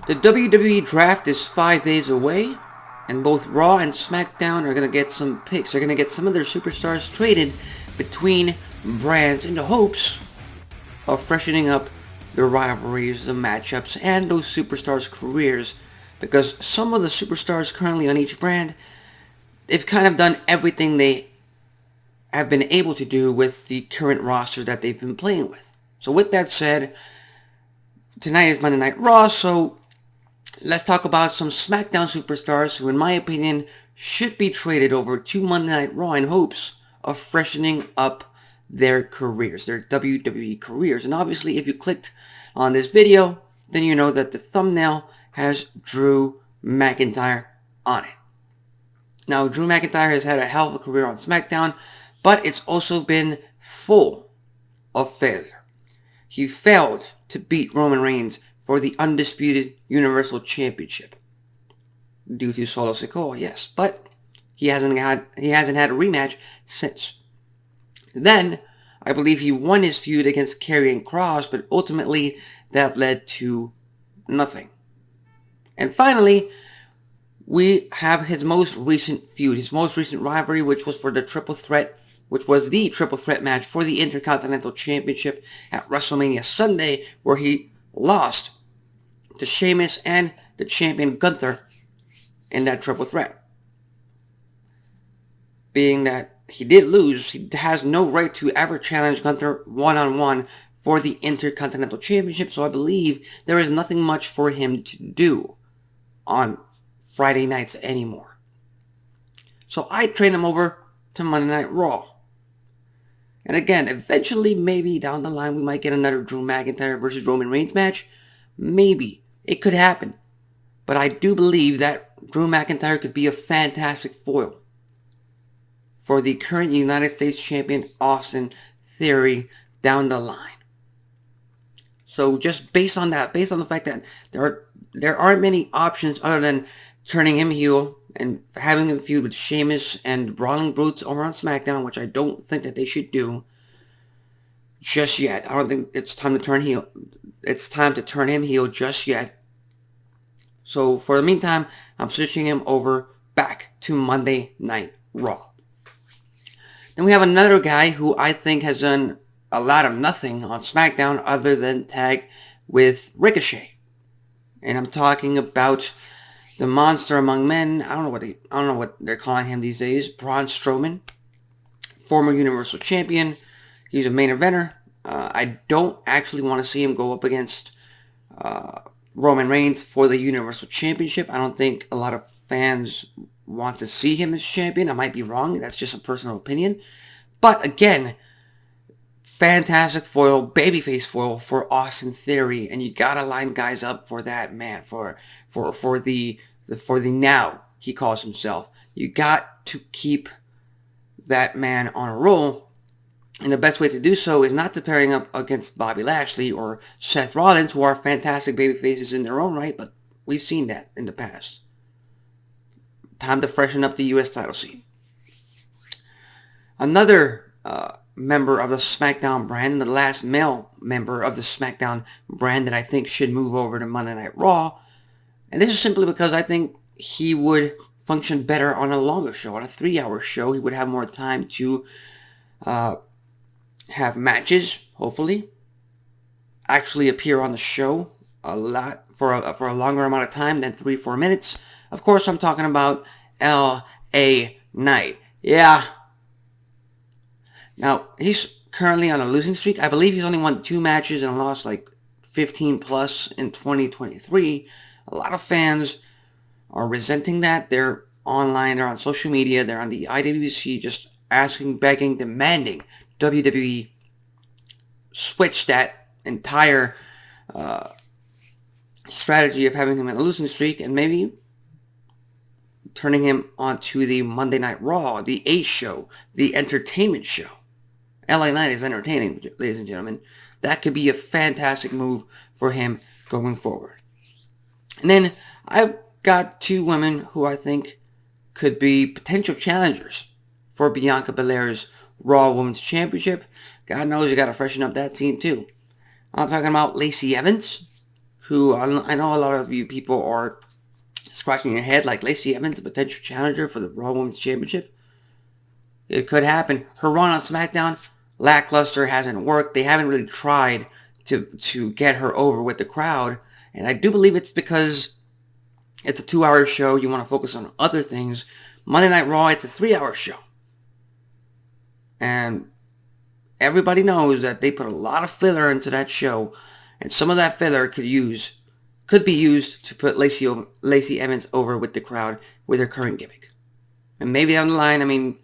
The WWE Draft is 5 days away, and both Raw and Smackdown are going to get some picks. They're going to get some of their superstars traded between brands in the hopes of freshening up the rivalries, the matchups, and those superstars' careers. Because some of the superstars currently on each brand, they've kind of done everything they have been able to do with the current roster that they've been playing with. So with that said, tonight is Monday Night Raw, so let's talk about some SmackDown superstars who, in my opinion, should be traded over to Monday Night Raw in hopes of freshening up their careers, their WWE careers. And obviously, if you clicked on this video, then you know that the thumbnail has Drew McIntyre on it. Now, Drew McIntyre has had a hell of a career on SmackDown, but it's also been full of failure. He failed to beat Roman Reigns for the undisputed Universal Championship due to Solo Sikoa, yes, but he hasn't had a rematch since. Then, I believe he won his feud against Karrion Kross, but ultimately that led to nothing. And finally, we have his most recent feud, his most recent rivalry, which was the triple threat match for the Intercontinental Championship at WrestleMania Sunday, where he lost to Sheamus and the champion Gunther in that triple threat. Being that he did lose, he has no right to ever challenge Gunther one-on-one for the Intercontinental Championship, so I believe there is nothing much for him to do on Friday nights anymore. So I trade him over to Monday Night Raw. And again, eventually, maybe down the line, we might get another Drew McIntyre versus Roman Reigns match. Maybe. It could happen. But I do believe that Drew McIntyre could be a fantastic foil for the current United States champion Austin Theory down the line. So just based on that, based on the fact that there aren't many options other than turning him heel and having him feud with Sheamus and Brawling Brutes over on SmackDown, which I don't think that they should do just yet. I don't think it's time to turn heel. It's time to turn him heel just yet. So for the meantime, I'm switching him over back to Monday Night Raw. Then we have another guy who I think has done a lot of nothing on SmackDown other than tag with Ricochet. And I'm talking about the monster among men. I don't know what they're calling him these days. Braun Strowman, former Universal Champion. He's a main eventer. I don't actually want to see him go up against Roman Reigns for the Universal Championship. I don't think a lot of fans want to see him as champion. I might be wrong. That's just a personal opinion. But again, fantastic foil, babyface foil for Austin Theory, and you gotta line guys up for that man, for the now he calls himself. You got to keep that man on a roll, and the best way to do so is not to pairing up against Bobby Lashley or Seth Rollins, who are fantastic babyfaces in their own right, but we've seen that in the past. Time to freshen up the U.S. title scene. Another member of the SmackDown brand, the last male member of the SmackDown brand that I think should move over to Monday Night Raw. And this is simply because I think he would function better on a longer show, on a 3-hour show. He would have more time to have matches, hopefully, actually appear on the show a lot for a longer amount of time than 3-4 minutes. Of course, I'm talking about L.A. Knight. Yeah. Now, he's currently on a losing streak. I believe he's only won 2 matches and lost like 15 plus in 2023. A lot of fans are resenting that. They're online, they're on social media, they're on the IWC just asking, begging, demanding WWE switch that entire strategy of having him in a losing streak and maybe turning him onto the Monday Night Raw, the A show, the entertainment show. LA Knight is entertaining, ladies and gentlemen. That could be a fantastic move for him going forward. And then I've got 2 women who I think could be potential challengers for Bianca Belair's Raw Women's Championship. God knows you got to freshen up that team too. I'm talking about Lacey Evans, who I know a lot of you people are scratching your head, like Lacey Evans, a potential challenger for the Raw Women's Championship. It could happen. Her run on SmackDown, lackluster, hasn't worked. They haven't really tried to get her over with the crowd. And I do believe it's because it's a 2-hour show. You want to focus on other things. Monday Night Raw, it's a 3-hour show. And everybody knows that they put a lot of filler into that show. And some of that filler could be used to put Lacey Evans over with the crowd with her current gimmick. And maybe down the line, I mean,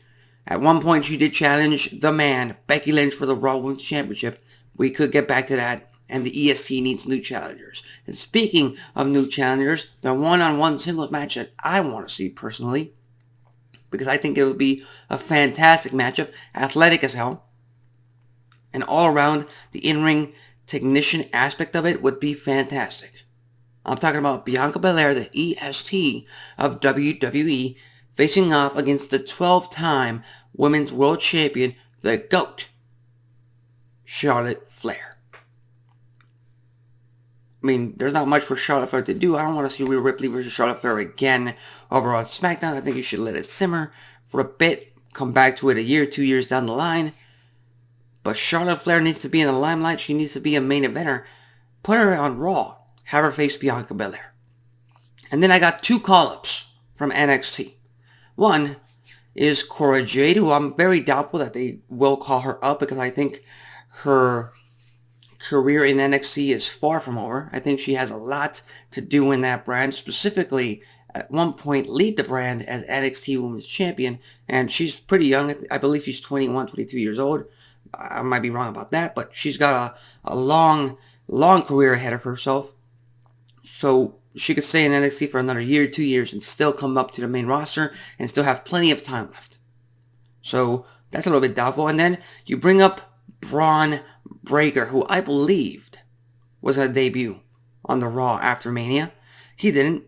at one point she did challenge the man, Becky Lynch, for the Raw Women's Championship. We could get back to that. And the EST needs new challengers. And speaking of new challengers, the one-on-one singles match that I want to see personally, because I think it would be a fantastic matchup, athletic as hell, and all around the in-ring technician aspect of it would be fantastic. I'm talking about Bianca Belair, the EST of WWE, facing off against the 12-time Women's World Champion, the GOAT, Charlotte Flair. I mean, there's not much for Charlotte Flair to do. I don't want to see Rhea Ripley versus Charlotte Flair again over on SmackDown. I think you should let it simmer for a bit. Come back to it a year, 2 years down the line. But Charlotte Flair needs to be in the limelight. She needs to be a main eventer. Put her on Raw. Have her face Bianca Belair. And then I got 2 call-ups from NXT. One is Cora Jade, who I'm very doubtful that they will call her up because I think her career in NXT is far from over. I think she has a lot to do in that brand, specifically at one point lead the brand as NXT Women's Champion, and she's pretty young. I believe she's 21, 22 years old. I might be wrong about that, but she's got a long career ahead of herself. So she could stay in NXT for another year, 2 years, and still come up to the main roster and still have plenty of time left. So that's a little bit doubtful. And then you bring up Brawn Breaker, who I believed was a debut on the Raw after Mania. He didn't.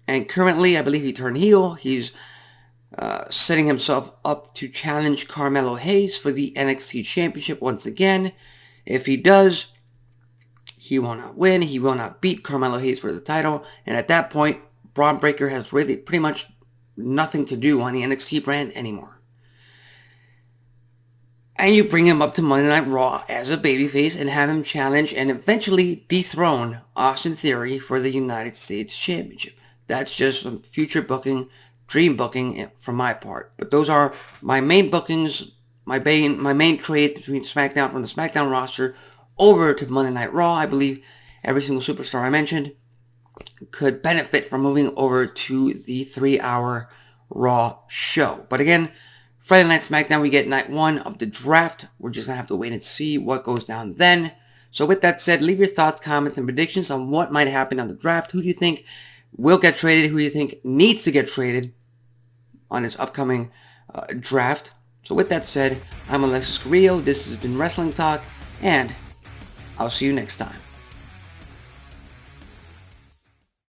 And currently, I believe he turned heel. He's setting himself up to challenge Carmelo Hayes for the NXT Championship once again. If he does, he will not win. He will not beat Carmelo Hayes for the title. And at that point, Brawn Breaker has really pretty much nothing to do on the NXT brand anymore. And you bring him up to Monday Night Raw as a babyface and have him challenge and eventually dethrone Austin Theory for the United States Championship. That's just some future booking, dream booking from my part. But those are my main bookings, my main trade between SmackDown from the SmackDown roster over to Monday Night Raw. I believe every single superstar I mentioned could benefit from moving over to the 3-hour Raw show. But again, Friday Night SmackDown, we get night 1 of the draft. We're just going to have to wait and see what goes down then. So with that said, leave your thoughts, comments, and predictions on what might happen on the draft. Who do you think will get traded? Who do you think needs to get traded on this upcoming draft? So with that said, I'm Alexis Carrillo. This has been Wrestling Talk, and I'll see you next time.